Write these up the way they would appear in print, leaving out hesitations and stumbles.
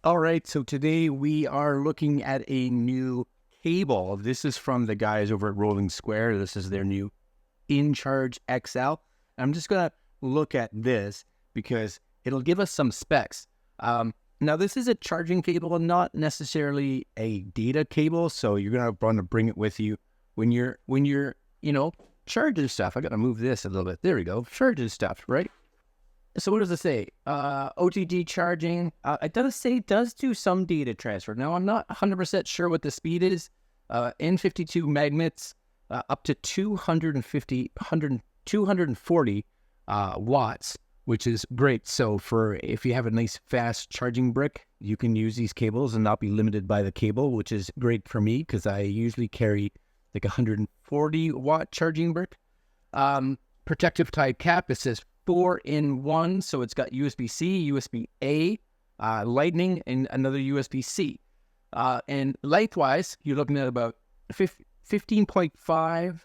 All right, so today we are looking at a new cable. This is from the guys over at Rolling Square. This is their new inCharge XL. I'm just going to look at this because it'll give us some specs. Now, this is a charging cable, not necessarily a data cable, so you're going to want to bring it with you when you're charging stuff. I got to move this a little bit. There we go. Charging stuff, right? So what does it say? OTG charging. It does say it does do some data transfer. Now, I'm not 100% sure what the speed is. N52 magnets up to 240 watts, which is great. So if you have a nice fast charging brick, you can use these cables and not be limited by the cable, which is great for me because I usually carry like 140 watt charging brick. Protective type cap. It says 4-in-1, so it's got USB-C, USB-A, Lightning, and another USB-C. And lengthwise, you're looking at about 15.5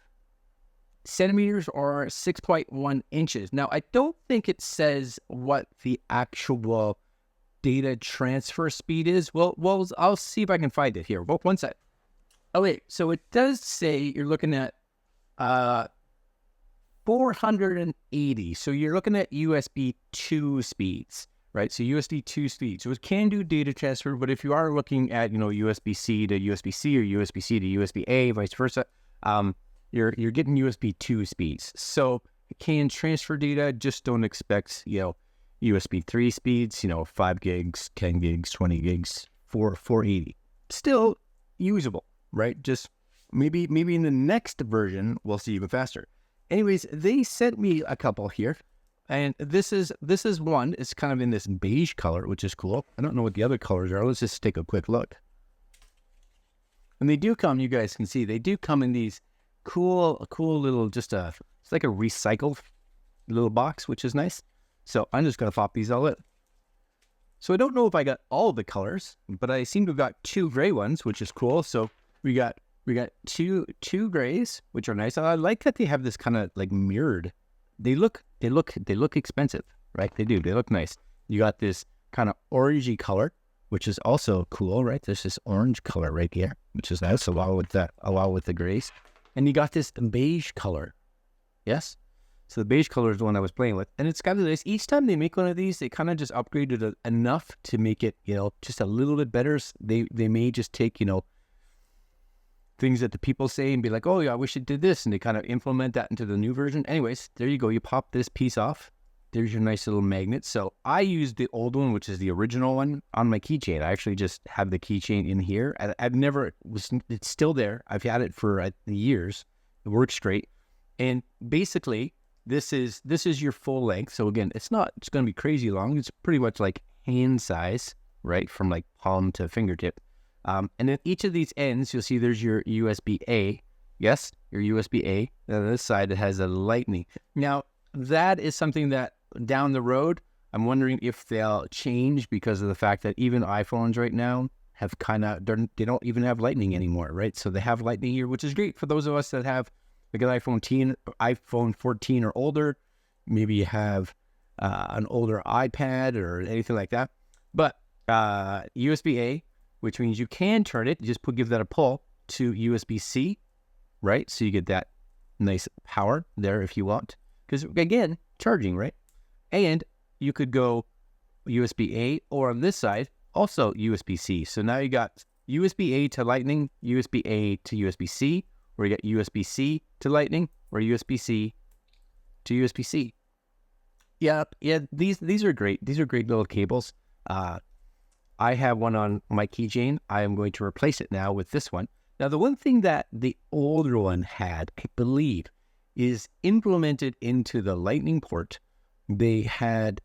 centimeters or 6.1 inches. Now, I don't think it says what the actual data transfer speed is. Well, I'll see if I can find it here. Well, one sec. Oh, wait. So it does say you're looking at 480. So you're looking at USB 2 speeds, right? So USB 2 speeds. So it can do data transfer, but if you are looking at, USB-C to USB-C or USB-C to USB-A, vice versa, you're getting USB 2 speeds. So it can transfer data, just don't expect, USB 3 speeds, 5 gigs, 10 gigs, 20 gigs, 480. Still usable, right? Just maybe in the next version, we'll see even faster. Anyways, they sent me a couple here, and this is one. It's kind of in this beige color, which is cool. I don't know what the other colors are. Let's just take a quick look. And they do come, you guys can see, they do come in these cool little, it's like a recycled little box, which is nice. So I'm just going to pop these all in. So I don't know if I got all the colors, but I seem to have got 2 gray ones, which is cool. So we got two grays, which are nice. I like that they have this kind of like mirrored. They look expensive, right? They do. They look nice. You got this kind of orangey color, which is also cool, right? There's this orange color right here, which is nice, along with the grays. And you got this beige color. Yes. So the beige color is the one I was playing with, and it's kind of nice. Each time they make one of these, they kind of just upgraded it enough to make it, just a little bit better. They may just take, things that the people say and be like, oh yeah, I wish it did this, and they kind of implement that into the new version. Anyways, there you go. You pop this piece off. There's your nice little magnet. So I used the old one, which is the original one, on my keychain. I actually just have the keychain in here. It's still there. I've had it for years. It works great. And basically, this is your full length. So again, it's going to be crazy long. It's pretty much like hand size, right? From like palm to fingertip. And then each of these ends, you'll see there's your USB-A. Yes, your USB-A. And on this side, it has a Lightning. Now, that is something that down the road, I'm wondering if they'll change because of the fact that even iPhones right now have they don't even have Lightning anymore, right? So they have Lightning here, which is great for those of us that have like an iPhone 14 or older. Maybe you have an older iPad or anything like that. But USB-A, which means you can turn it, give that a pull to USB-C, right? So you get that nice power there if you want. Because again, charging, right? And you could go USB-A, or on this side, also USB-C. So now you got USB-A to Lightning, USB-A to USB-C, or you got USB-C to Lightning, or USB-C to USB-C. Yeah, these are great. These are great little cables. I have one on my keychain. I am going to replace it now with this one. Now, the one thing that the older one had, I believe, is implemented into the Lightning port. They had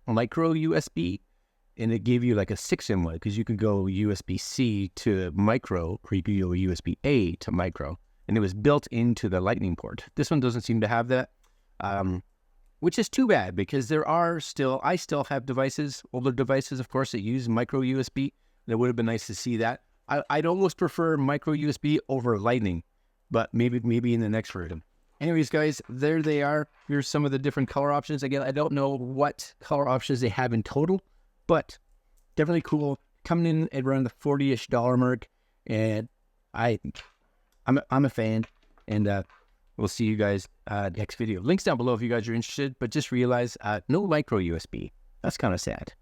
micro USB, and it gave you like a 6-in-1 because you could go USB-C to micro, or you could go USB-A to micro, and it was built into the Lightning port. This one doesn't seem to have that. Which is too bad because I still have devices, older devices, of course, that use micro USB. It would have been nice to see that. I'd almost prefer micro USB over Lightning, but maybe in the next version. Anyways, guys, there they are. Here's some of the different color options. Again, I don't know what color options they have in total, but definitely cool. Coming in at around the $40-ish mark, and I'm a fan. And we'll see you guys next video. Links down below if you guys are interested. But just realize no micro USB. That's kind of sad.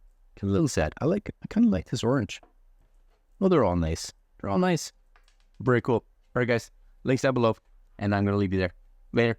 A little sad. I kind of like this orange. Well, they're all nice. They're all nice. Very cool. All right, guys. Links down below, and I'm gonna leave you there. Later.